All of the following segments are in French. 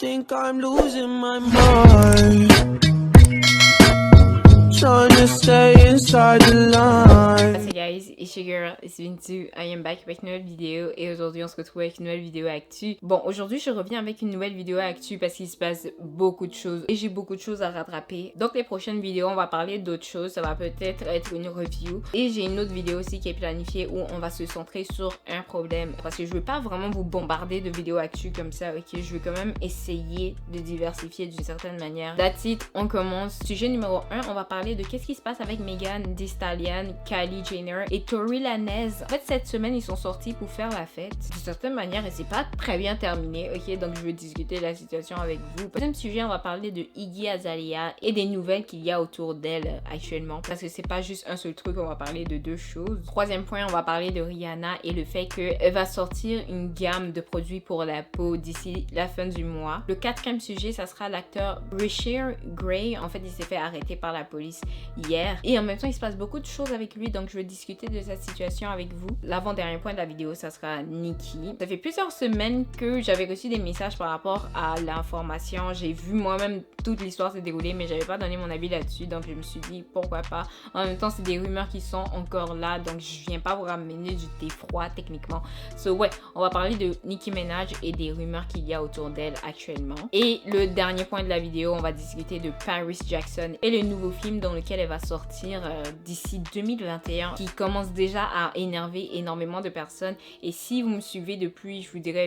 think I'm losing my mind, trying to stay inside the line. What's up guys, it's your girl, it's Vintu, I am back avec une nouvelle vidéo et aujourd'hui on se retrouve avec une nouvelle vidéo actu. Bon, aujourd'hui je reviens avec une nouvelle vidéo actu parce qu'il se passe beaucoup de choses et j'ai beaucoup de choses à rattraper. Donc les prochaines vidéos on va parler d'autres choses, ça va peut-être être une review et j'ai une autre vidéo aussi qui est planifiée où on va se centrer sur un problème parce que je veux pas vraiment vous bombarder de vidéos actu comme ça, ok? Je veux quand même essayer de diversifier d'une certaine manière. That's it, on commence. Sujet numéro 1, on va parler de qu'est-ce qui se passe avec Megan Thee Stallion, Kylie Jenner et Tory Lanez. En fait, cette semaine, ils sont sortis pour faire la fête. D'une certaine manière, et c'est pas très bien terminé, ok? Donc, je veux discuter de la situation avec vous. Deuxième sujet, on va parler de Iggy Azalea et des nouvelles qu'il y a autour d'elle actuellement. Parce que c'est pas juste un seul truc, on va parler de deux choses. Troisième point, on va parler de Rihanna et le fait qu'elle va sortir une gamme de produits pour la peau d'ici la fin du mois. Le quatrième sujet, ça sera l'acteur Richard Gray. En fait, il s'est fait arrêter par la police hier. Et en même temps, il se passe beaucoup de choses avec lui, donc je veux discuter de cette situation avec vous. L'avant-dernier point de la vidéo, ça sera Nicki. Ça fait plusieurs semaines que j'avais reçu des messages par rapport à l'information. J'ai vu moi-même toute l'histoire se dérouler, mais j'avais pas donné mon avis là-dessus, donc je me suis dit pourquoi pas. En même temps, c'est des rumeurs qui sont encore là, donc je viens pas vous ramener du thé froid techniquement. So ouais, on va parler de Nicki Minaj et des rumeurs qu'il y a autour d'elle actuellement. Et le dernier point de la vidéo, on va discuter de Paris Jackson et le nouveau film dans lequel elle va sortir d'ici 2021 qui commence déjà à énerver énormément de personnes. Et si vous me suivez depuis, je vous dirais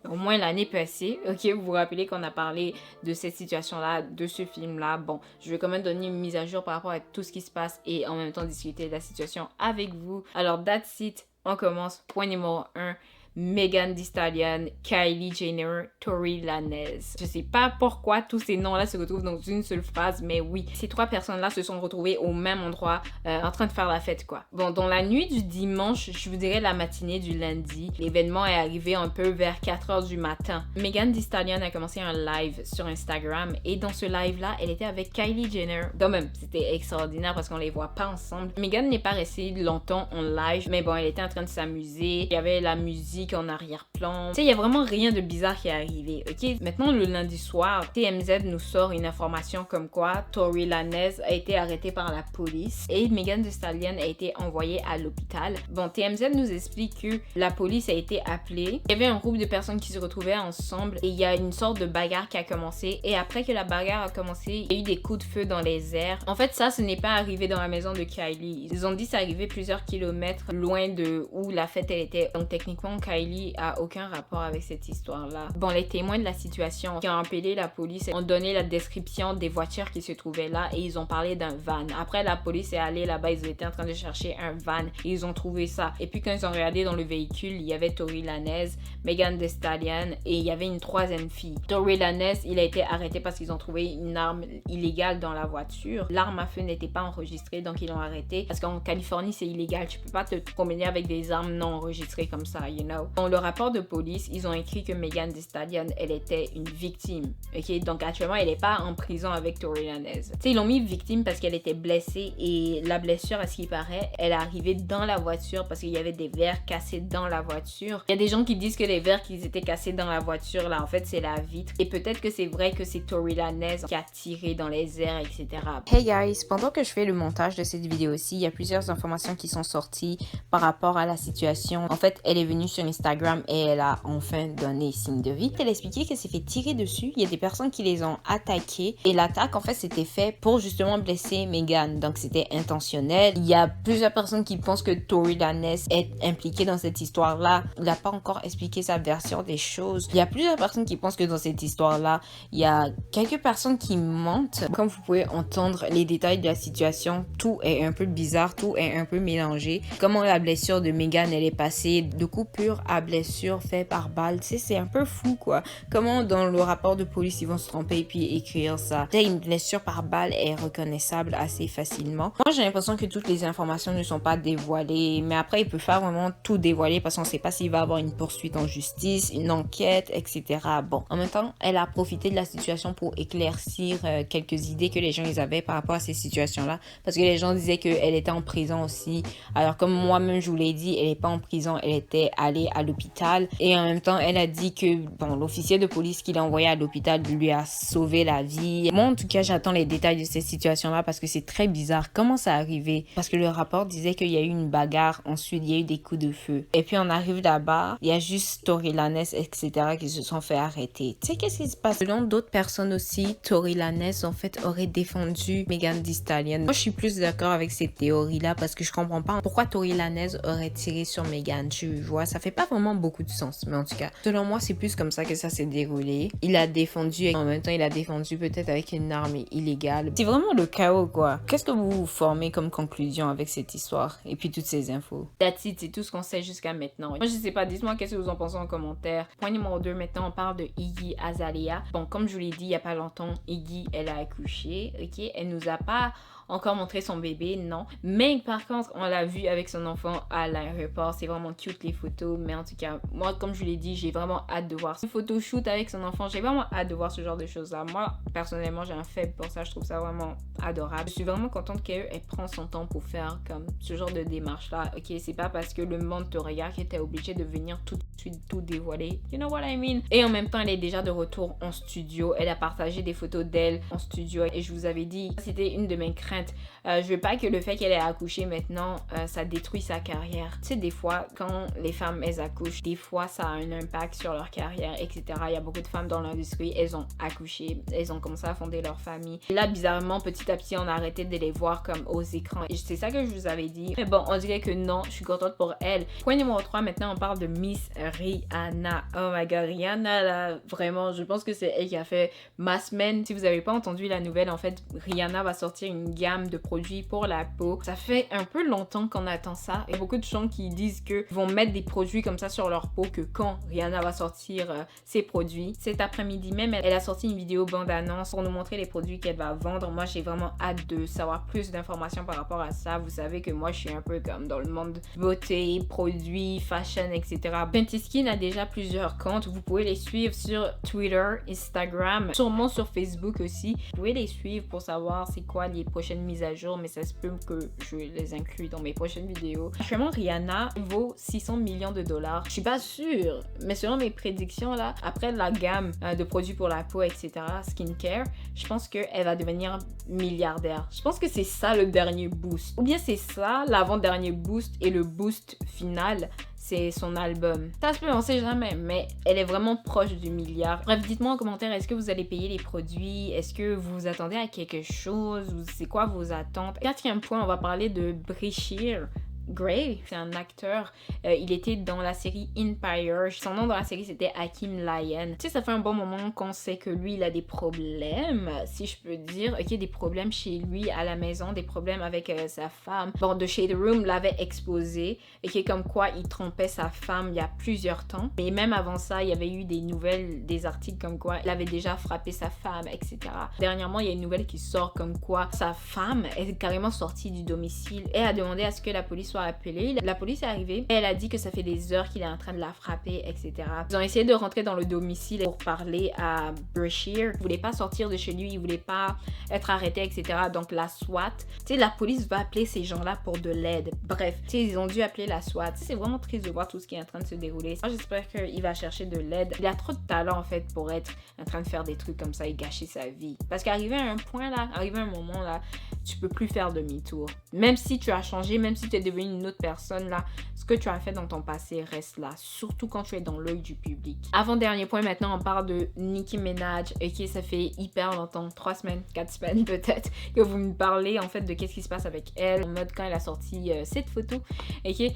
au moins l'année passée, ok, vous vous rappelez qu'on a parlé de cette situation-là, de ce film-là. Bon, je vais quand même donner une mise à jour par rapport à tout ce qui se passe et en même temps discuter de la situation avec vous. Alors, that's it. On commence. Point numéro 1. Megan Thee Stallion, Kylie Jenner, Tory Lanez. Je sais pas pourquoi tous ces noms-là se retrouvent dans une seule phrase, mais oui, ces trois personnes-là se sont retrouvées au même endroit en train de faire la fête, quoi. Bon, dans la nuit du dimanche, je vous dirais la matinée du lundi, l'événement est arrivé un peu vers 4h du matin. Megan Thee Stallion a commencé un live sur Instagram et dans ce live-là, elle était avec Kylie Jenner. Donc même, c'était extraordinaire parce qu'on les voit pas ensemble. Megan n'est pas restée longtemps en live, mais bon, elle était en train de s'amuser. Il y avait la musique en arrière-plan. Tu sais, il y a vraiment rien de bizarre qui est arrivé, ok? Maintenant, le lundi soir, TMZ nous sort une information comme quoi Tory Lanez a été arrêté par la police et Megan Thee Stallion a été envoyée à l'hôpital. Bon, TMZ nous explique que la police a été appelée. Il y avait un groupe de personnes qui se retrouvaient ensemble et il y a une sorte de bagarre qui a commencé et après que la bagarre a commencé, il y a eu des coups de feu dans les airs. En fait, ça, ce n'est pas arrivé dans la maison de Kylie. Ils ont dit que ça arrivait plusieurs kilomètres loin de où la fête elle était. Donc, techniquement, Kylie a aucun rapport avec cette histoire-là. Bon, les témoins de la situation qui ont appelé la police ont donné la description des voitures qui se trouvaient là et ils ont parlé d'un van. Après, la police est allée là-bas, ils étaient en train de chercher un van et ils ont trouvé ça. Et puis quand ils ont regardé dans le véhicule, il y avait Tory Lanez, Megan Thee Stallion et il y avait une troisième fille. Tory Lanez, il a été arrêté parce qu'ils ont trouvé une arme illégale dans la voiture. L'arme à feu n'était pas enregistrée, donc ils l'ont arrêté parce qu'en Californie, c'est illégal. Tu peux pas te promener avec des armes non enregistrées comme ça, you know. Dans le rapport de police, ils ont écrit que Megan Thee Stallion, elle était une victime. Ok, donc actuellement, elle n'est pas en prison avec Tory Lanez. Tu sais, ils l'ont mis victime parce qu'elle était blessée et la blessure, à ce qui paraît, elle est arrivée dans la voiture parce qu'il y avait des verres cassés dans la voiture. Il y a des gens qui disent que les verres qui étaient cassés dans la voiture, là, en fait, c'est la vitre. Et peut-être que c'est vrai que c'est Tory Lanez qui a tiré dans les airs, etc. Hey guys, pendant que je fais le montage de cette vidéo-ci, il y a plusieurs informations qui sont sorties par rapport à la situation. En fait, elle est venue sur Instagram et elle a enfin donné signe de vie. Elle a expliqué qu'elle s'est fait tirer dessus. Il y a des personnes qui les ont attaquées et l'attaque, en fait, c'était fait pour justement blesser Megan. Donc, c'était intentionnel. Il y a plusieurs personnes qui pensent que Tory Lanez est impliqué dans cette histoire-là. Il n'a pas encore expliqué sa version des choses. Il y a plusieurs personnes qui pensent que dans cette histoire-là, il y a quelques personnes qui mentent. Comme vous pouvez entendre les détails de la situation, tout est un peu bizarre, tout est un peu mélangé. Comment la blessure de Megan, elle est passée de coupure à blessure fait par balle. Tu sais, c'est un peu fou, quoi. Comment dans le rapport de police, ils vont se tromper et puis écrire ça. Tu sais, une blessure par balle est reconnaissable assez facilement. Moi, j'ai l'impression que toutes les informations ne sont pas dévoilées, mais après, il peut faire vraiment tout dévoiler parce qu'on ne sait pas s'il va y avoir une poursuite en justice, une enquête, etc. Bon, en même temps, elle a profité de la situation pour éclaircir quelques idées que les gens ils avaient par rapport à ces situations-là, parce que les gens disaient qu'elle était en prison aussi. Alors, comme moi-même, je vous l'ai dit, elle n'est pas en prison, elle était allée envoyé à l'hôpital. Et en même temps, elle a dit que l'officier de police qu'il a envoyé à l'hôpital lui a sauvé la vie. Moi, en tout cas, j'attends les détails de cette situation-là parce que c'est très bizarre. Comment ça arrivé? Parce que le rapport disait qu'il y a eu une bagarre, ensuite il y a eu des coups de feu. Et puis on arrive là-bas, il y a juste Tory Lanez, etc. qui se sont fait arrêter. Tu sais qu'est-ce qui se passe? Selon d'autres personnes aussi, Tory Lanez en fait aurait défendu Megan Thee Stallion. Moi, je suis plus d'accord avec ces théories-là parce que je comprends pas pourquoi Tory Lanez aurait tiré sur Megan. Tu vois, ça fait pas vraiment beaucoup de sens. Mais en tout cas, selon moi, c'est plus comme ça que ça s'est déroulé. Il a défendu et en même temps, il a défendu peut-être avec une arme illégale. C'est vraiment le chaos, quoi. Qu'est-ce que vous formez comme conclusion avec cette histoire et puis toutes ces infos? That's it, c'est tout ce qu'on sait jusqu'à maintenant. Moi, je sais pas, dites-moi qu'est-ce que vous en pensez en commentaire. Point numéro 2, maintenant, on parle de Iggy Azalea. Bon, comme je vous l'ai dit il y a pas longtemps, Iggy, elle a accouché, ok? Elle nous a pas encore montré son bébé, non. Mais par contre, on l'a vu avec son enfant à l'aéroport. C'est vraiment cute les photos. Mais en tout cas, moi, comme je vous l'ai dit, j'ai vraiment hâte de voir ce photoshoot avec son enfant. J'ai vraiment hâte de voir ce genre de choses-là. Moi, personnellement, j'ai un faible pour ça. Je trouve ça vraiment adorable. Je suis vraiment contente qu'elle prend son temps pour faire comme ce genre de démarche-là. Ok, c'est pas parce que le monde te regarde qu'elle était obligée de venir tout de suite tout dévoiler. You know what I mean? Et en même temps, elle est déjà de retour en studio. Elle a partagé des photos d'elle en studio. Et je vous avais dit, c'était une de mes craintes. Je veux pas que le fait qu'elle ait accouché maintenant, ça détruit sa carrière. Tu sais, des fois, quand les femmes, elles accouchent, des fois, ça a un impact sur leur carrière, etc. Il y a beaucoup de femmes dans l'industrie, elles ont accouché, elles ont commencé à fonder leur famille. Et là, bizarrement, petit à petit, on a arrêté de les voir comme aux écrans. Et c'est ça que je vous avais dit. Mais bon, on dirait que non, je suis contente pour elle. Point numéro 3, maintenant, on parle de Miss Rihanna. Oh my god, Rihanna, là, vraiment, je pense que c'est elle qui a fait ma semaine. Si vous n'avez pas entendu la nouvelle, en fait, Rihanna va sortir une gamme de produits pour la peau. Ça fait un peu longtemps qu'on attend ça. Il y a beaucoup de gens qui disent qu'ils vont mettre des produits comme ça sur leur peau, que quand Rihanna va sortir ses produits. Cet après-midi même, elle a sorti une vidéo bande-annonce pour nous montrer les produits qu'elle va vendre. Moi, j'ai vraiment hâte de savoir plus d'informations par rapport à ça. Vous savez que moi, je suis un peu comme dans le monde beauté, produits, fashion, etc. Fenty Skin a déjà plusieurs comptes. Vous pouvez les suivre sur Twitter, Instagram, sûrement sur Facebook aussi. Vous pouvez les suivre pour savoir c'est quoi les prochaines mises à jour, mais ça se peut que je les inclue dans mes prochaines vidéos. Actuellement, Rihanna vaut 600 millions de dollars. Je suis pas sûre, mais selon mes prédictions là, après la gamme de produits pour la peau, etc., skincare, je pense qu'elle va devenir milliardaire. Je pense que c'est ça le dernier boost. Ou bien c'est ça l'avant-dernier boost et le boost final, c'est son album. Ça se peut, on sait jamais, mais elle est vraiment proche du milliard. Bref, dites-moi en commentaire, est-ce que vous allez payer les produits? Est-ce que vous vous attendez à quelque chose? C'est quoi vos attentes? Quatrième point, on va parler de Breshear Grey, c'est un acteur. Il était dans la série Empire. Son nom dans la série, c'était Hakim Lyon. Tu sais, ça fait un bon moment qu'on sait que lui, il a des problèmes, si je peux dire. Ok, des problèmes chez lui, à la maison, des problèmes avec sa femme. Bon, The Shade Room l'avait exposé, et qui est comme quoi il trompait sa femme il y a plusieurs temps. Et même avant ça, il y avait eu des nouvelles, des articles comme quoi il avait déjà frappé sa femme, etc. Dernièrement, il y a une nouvelle qui sort comme quoi sa femme est carrément sortie du domicile et a demandé à ce que la police soit appelée. La police est arrivée et elle a dit que ça fait des heures qu'il est en train de la frapper, etc. Ils ont essayé de rentrer dans le domicile pour parler à Breshear. Il voulait pas sortir de chez lui, il voulait pas être arrêté, etc. Donc la SWAT, tu sais, la police va appeler ces gens-là pour de l'aide. Bref, tu sais, ils ont dû appeler la SWAT. C'est vraiment triste de voir tout ce qui est en train de se dérouler. Moi, j'espère qu'il va chercher de l'aide. Il a trop de talent, en fait, pour être en train de faire des trucs comme ça et gâcher sa vie. Parce qu'arrivé à un point, là, arrivé à un moment, là, tu peux plus faire demi-tour. Même si tu as changé, même si tu es devenu une autre personne, là, ce que tu as fait dans ton passé reste là. Surtout quand tu es dans l'œil du public. Avant-dernier point, maintenant, on parle de Nicki Minaj. Ok, ça fait hyper longtemps, 3 semaines, 4 semaines peut-être, que vous me parlez, en fait, de qu'est-ce qui se passe avec elle. En mode, quand elle a sorti cette photo, ok,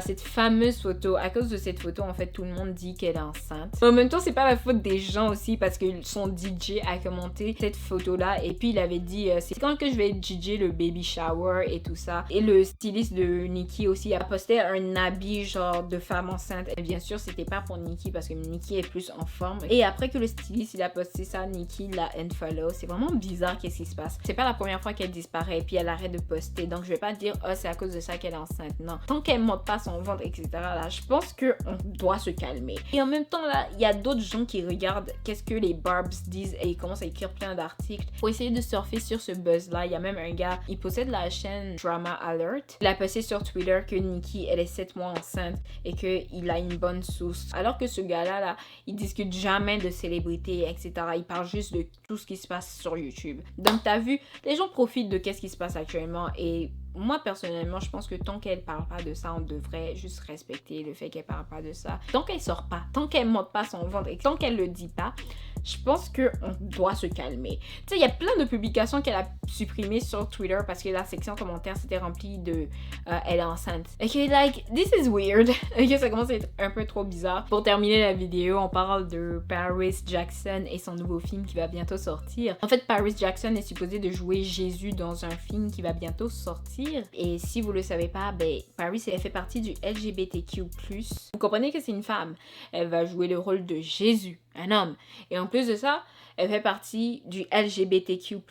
cette fameuse photo. À cause de cette photo, en fait, tout le monde dit qu'elle est enceinte. En même temps, c'est pas la faute des gens aussi, parce que son DJ a commenté cette photo-là, et puis il avait dit, c'est quand que je vais DJ le baby shower et tout ça. Et le styliste de Nicki aussi a posté un habit genre de femme enceinte. Et bien sûr, c'était pas pour Nicki, parce que Nicki est plus en forme. Et après que le styliste il a posté ça, Nicki l'a unfollow. C'est vraiment bizarre qu'est-ce qui se passe. C'est pas la première fois qu'elle disparaît et puis elle arrête de poster. Donc je vais pas dire, oh, c'est à cause de ça qu'elle est enceinte. Non. Tant qu'elle monte pas son ventre, etc. là, je pense qu'on doit se calmer. Et en même temps, là, il y a d'autres gens qui regardent qu'est-ce que les Barbs disent et ils commencent à écrire plein d'articles pour essayer de surfer sur ce buzz-là. Il y a même un gars, il possède la chaîne Drama Alert. Il a posté sur Twitter que Nicki, elle est 7 mois enceinte et qu'il a une bonne source. Alors que ce gars-là, là, il discute jamais de célébrités, etc. Il parle juste de tout ce qui se passe sur YouTube. Donc, t'as vu, les gens profitent de qu'est-ce qui se passe actuellement et moi, personnellement, je pense que tant qu'elle parle pas de ça, on devrait juste respecter le fait qu'elle parle pas de ça. Tant qu'elle sort pas, tant qu'elle monte pas son ventre et tant qu'elle le dit pas, je pense qu'on doit se calmer. Tu sais, il y a plein de publications qu'elle a supprimées sur Twitter parce que la section commentaires s'était remplie de elle est enceinte. Ok, like, this is weird. Ok, ça commence à être un peu trop bizarre. Pour terminer la vidéo, on parle de Paris Jackson et son nouveau film qui va bientôt sortir. En fait, Paris Jackson est supposé de jouer Jésus dans un film qui va bientôt sortir. Et si vous le savez pas, ben, Paris, elle fait partie du LGBTQ+. Vous comprenez que c'est une femme. Elle va jouer le rôle de Jésus, un homme. Et en plus de ça, elle fait partie du LGBTQ+.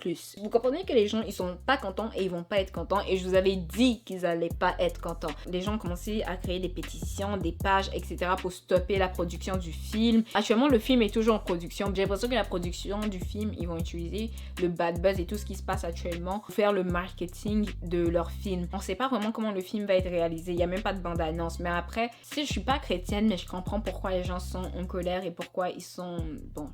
Vous comprenez que les gens, ils sont pas contents et ils vont pas être contents. Et je vous avais dit qu'ils allaient pas être contents. Les gens ont commencé à créer des pétitions, des pages, etc. pour stopper la production du film. Actuellement, le film est toujours en production. J'ai l'impression que la production du film, ils vont utiliser le bad buzz et tout ce qui se passe actuellement pour faire le marketing de leur film. On sait pas vraiment comment le film va être réalisé. Il y a même pas de bande-annonce. Mais après, si je suis pas chrétienne, mais je comprends pourquoi les gens sont en colère et pourquoi ils sont, bon,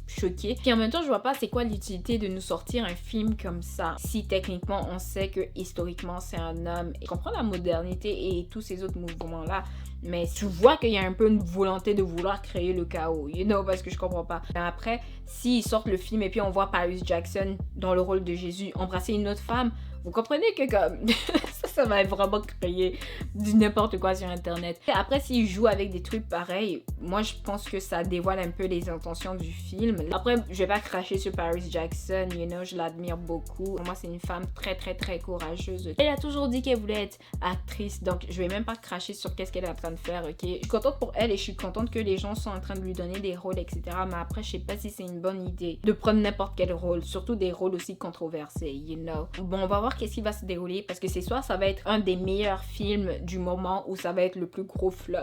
choquée. Puis en même temps, je vois pas c'est quoi l'utilité de nous sortir un film comme ça si techniquement on sait que historiquement c'est un homme. Et je comprends la modernité et tous ces autres mouvements là, mais tu vois qu'il y a un peu une volonté de vouloir créer le chaos, you know, parce que je comprends pas. Mais après, s'ils sortent le film et puis on voit Paris Jackson dans le rôle de Jésus embrasser une autre femme, vous comprenez que comme ça va vraiment créer du n'importe quoi sur internet. Et après, s'ils jouent avec des trucs pareils, moi je pense que ça dévoile un peu les intentions du film. Après, je vais pas cracher sur Paris Jackson, you know, je l'admire beaucoup. Pour moi, c'est une femme très courageuse. Elle a toujours dit qu'elle voulait être actrice, donc je vais même pas cracher sur qu'est-ce qu'elle est en train de faire, ok? Je suis contente pour elle et je suis contente que les gens sont en train de lui donner des rôles, etc. Mais après, je sais pas si c'est une bonne idée de prendre n'importe quel rôle, surtout des rôles aussi controversés, you know. Bon, on va voir qu'est-ce qui va se dérouler parce que c'est soit ça va être un des meilleurs films du moment ou ça va être le plus gros flop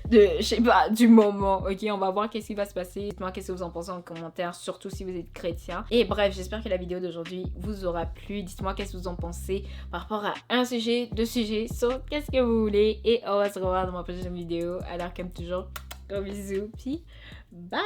de, je sais pas, du moment, ok? On va voir qu'est-ce qui va se passer. Dites-moi qu'est-ce que vous en pensez en commentaire, surtout si vous êtes chrétien. Et bref, j'espère que la vidéo d'aujourd'hui vous aura plu. Dites-moi qu'est-ce que vous en pensez par rapport à un sujet, deux sujets, sur qu'est-ce que vous voulez. Et on va se revoir dans ma prochaine vidéo. Alors comme toujours, gros bisous, puis bye!